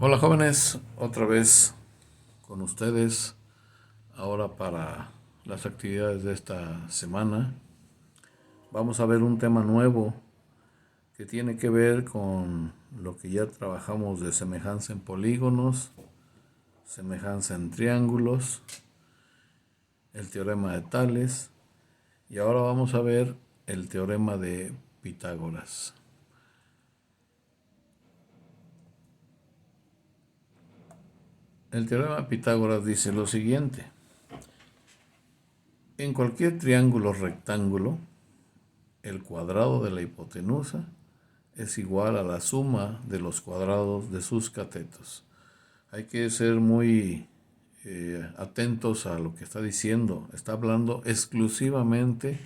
Hola jóvenes, otra vez con ustedes, ahora para las actividades de esta semana. Vamos a ver un tema nuevo que tiene que ver con lo que ya trabajamos de semejanza en polígonos, semejanza en triángulos, el teorema de Tales, y ahora vamos a ver el teorema de Pitágoras. El teorema de Pitágoras dice lo siguiente: en cualquier triángulo rectángulo, el cuadrado de la hipotenusa es igual a la suma de los cuadrados de sus catetos. Hay que ser muy atentos a lo que está diciendo. Está hablando exclusivamente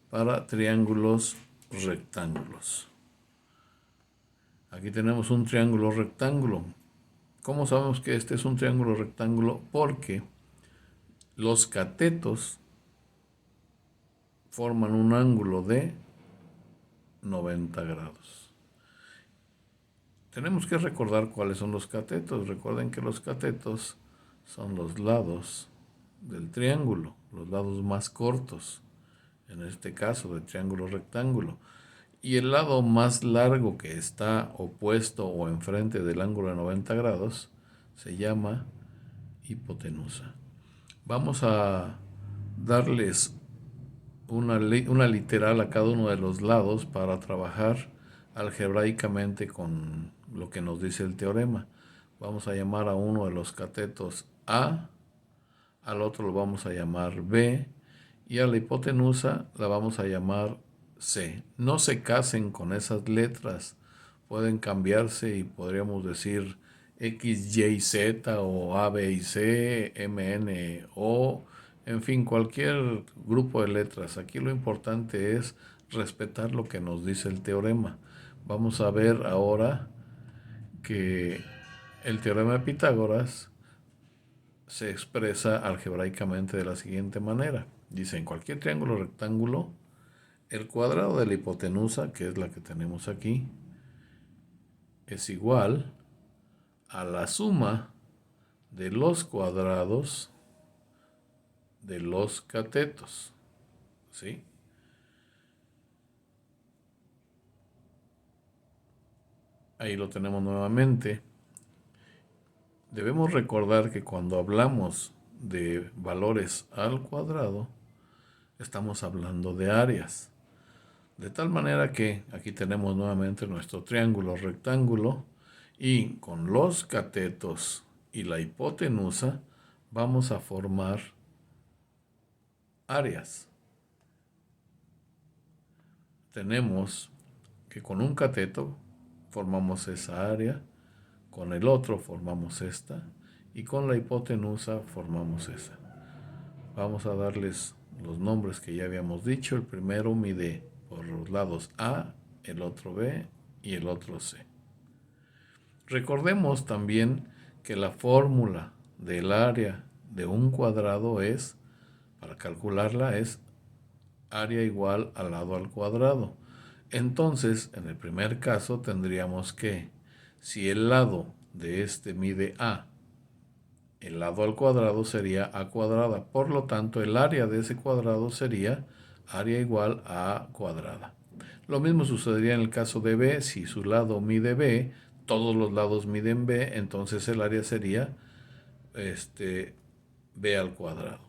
para triángulos rectángulos. Aquí tenemos un triángulo rectángulo. ¿Cómo sabemos que este es un triángulo rectángulo? Porque los catetos forman un ángulo de 90 grados. Tenemos que recordar cuáles son los catetos. Recuerden que los catetos son los lados del triángulo, los lados más cortos, en este caso del triángulo rectángulo. Y el lado más largo que está opuesto o enfrente del ángulo de 90 grados se llama hipotenusa. Vamos a darles una literal a cada uno de los lados para trabajar algebraicamente con lo que nos dice el teorema. Vamos a llamar a uno de los catetos A, al otro lo vamos a llamar B y a la hipotenusa la vamos a llamar C. No se casen con esas letras, pueden cambiarse y podríamos decir X, Y, Z o A, B y C, M, N, O, en fin, cualquier grupo de letras. Aquí lo importante es respetar lo que nos dice el teorema. Vamos a ver ahora que el teorema de Pitágoras se expresa algebraicamente de la siguiente manera. Dice, en cualquier triángulo rectángulo, el cuadrado de la hipotenusa, que es la que tenemos aquí, es igual a la suma de los cuadrados de los catetos. ¿Sí? Ahí lo tenemos nuevamente. Debemos recordar que cuando hablamos de valores al cuadrado, estamos hablando de áreas. De tal manera que aquí tenemos nuevamente nuestro triángulo rectángulo y con los catetos y la hipotenusa vamos a formar áreas. Tenemos que con un cateto formamos esa área, con el otro formamos esta y con la hipotenusa formamos esa. Vamos a darles los nombres que ya habíamos dicho. El primero mide por los lados A, el otro B y el otro C. Recordemos también que la fórmula del área de un cuadrado es, para calcularla, es área igual al lado al cuadrado. Entonces, en el primer caso tendríamos que, si el lado de este mide A, el lado al cuadrado sería A cuadrada. Por lo tanto, el área de ese cuadrado sería área igual a A cuadrada. Lo mismo sucedería en el caso de B. Si su lado mide B, todos los lados miden B, entonces el área sería B al cuadrado.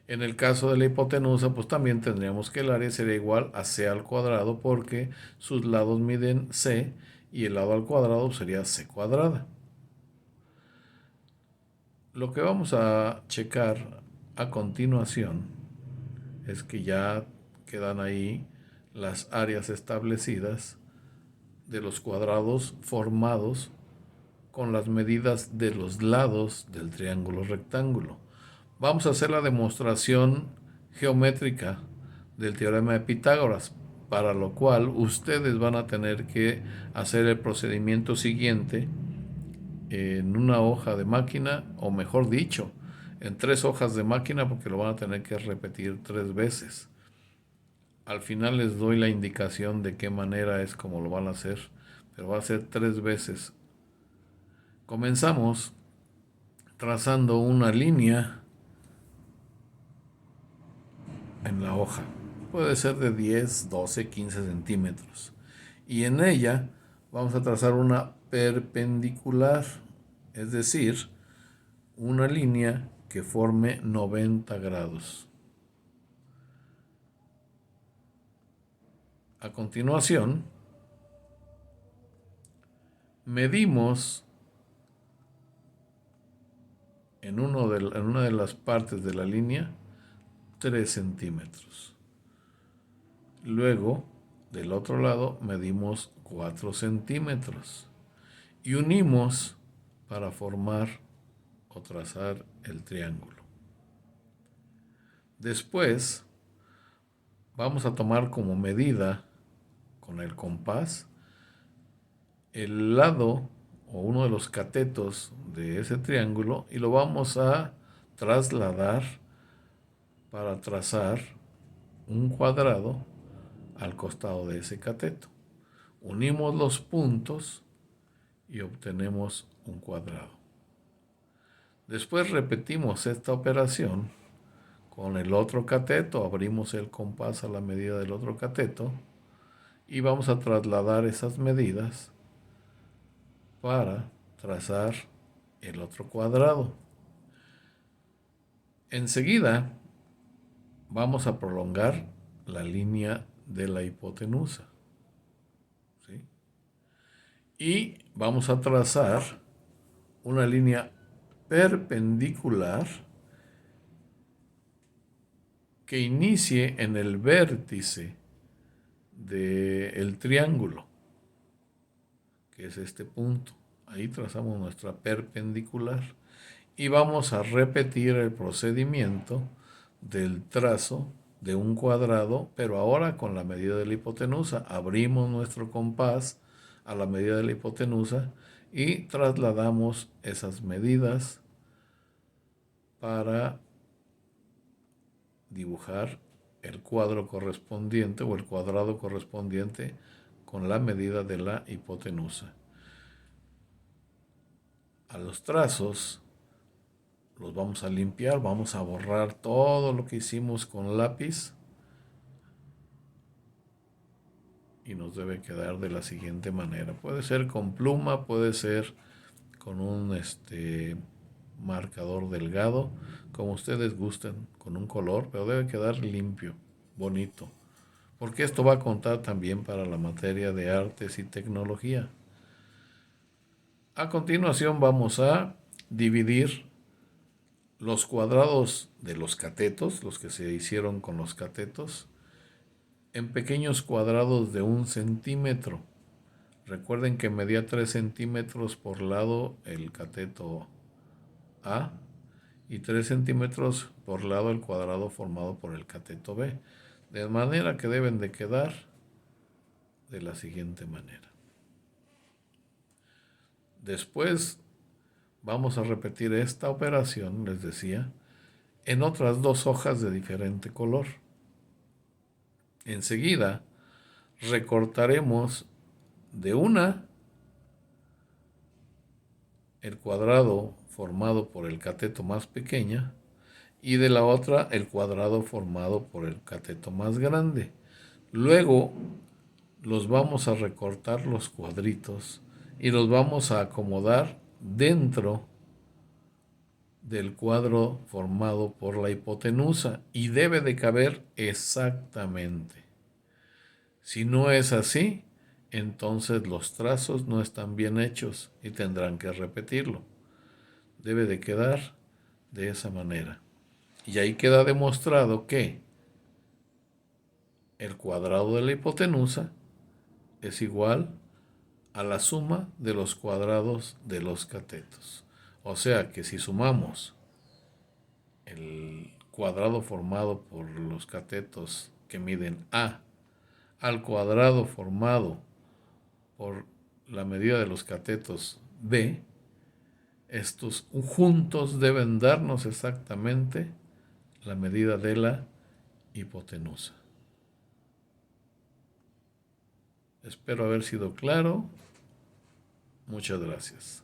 En el caso de la hipotenusa, pues también tendríamos que el área sería igual a C al cuadrado porque sus lados miden C y el lado al cuadrado sería C cuadrada. Lo que vamos a checar a continuación es que ya quedan ahí las áreas establecidas de los cuadrados formados con las medidas de los lados del triángulo rectángulo. Vamos a hacer la demostración geométrica del teorema de Pitágoras, para lo cual ustedes van a tener que hacer el procedimiento siguiente en una hoja de máquina, o mejor dicho, en 3 hojas de máquina, porque lo van a tener que repetir 3 veces. Al final les doy la indicación de qué manera es como lo van a hacer, pero va a ser 3 veces Comenzamos trazando una línea en la hoja. Puede ser de 10, 12, 15 centímetros. Y en ella vamos a trazar una perpendicular, es decir, una línea que forme 90 grados. A continuación, medimos en una de las partes de la línea 3 centímetros. Luego, del otro lado, medimos 4 centímetros y unimos para formar o trazar el triángulo. Después, vamos a tomar como medida con el compás el lado o uno de los catetos de ese triángulo y lo vamos a trasladar para trazar un cuadrado al costado de ese cateto. Unimos los puntos y obtenemos un cuadrado. Después repetimos esta operación con el otro cateto, abrimos el compás a la medida del otro cateto y vamos a trasladar esas medidas para trazar el otro cuadrado. Enseguida vamos a prolongar la línea de la hipotenusa, ¿sí? Y vamos a trazar una línea perpendicular que inicie en el vértice del triángulo, que es este punto. Ahí trazamos nuestra perpendicular y vamos a repetir el procedimiento del trazo de un cuadrado, pero ahora con la medida de la hipotenusa. Abrimos nuestro compás a la medida de la hipotenusa y trasladamos esas medidas para dibujar el cuadro correspondiente o el cuadrado correspondiente con la medida de la hipotenusa. A los trazos los vamos a limpiar, vamos a borrar todo lo que hicimos con lápiz y nos debe quedar de la siguiente manera. Puede ser con pluma, puede ser con un marcador delgado, como ustedes gusten, con un color, pero debe quedar limpio, bonito, porque esto va a contar también para la materia de artes y tecnología. A continuación vamos a dividir los cuadrados de los catetos, los que se hicieron con los catetos, en pequeños cuadrados de 1 centímetro. Recuerden que medía 3 centímetros por lado el cateto A y 3 centímetros por lado el cuadrado formado por el cateto B. De manera que deben de quedar de la siguiente manera. Después vamos a repetir esta operación, les decía, en otras 2 hojas de diferente color. Enseguida recortaremos de una el cuadrado formado por el cateto más pequeña y de la otra el cuadrado formado por el cateto más grande. Luego los vamos a recortar los cuadritos y los vamos a acomodar dentro del cuadro formado por la hipotenusa y debe de caber exactamente. Si no es así, entonces los trazos no están bien hechos y tendrán que repetirlo. Debe de quedar de esa manera. Y ahí queda demostrado que el cuadrado de la hipotenusa es igual a la suma de los cuadrados de los catetos. O sea que si sumamos el cuadrado formado por los catetos que miden A al cuadrado formado por la medida de los catetos B, estos juntos deben darnos exactamente la medida de la hipotenusa. Espero haber sido claro. Muchas gracias.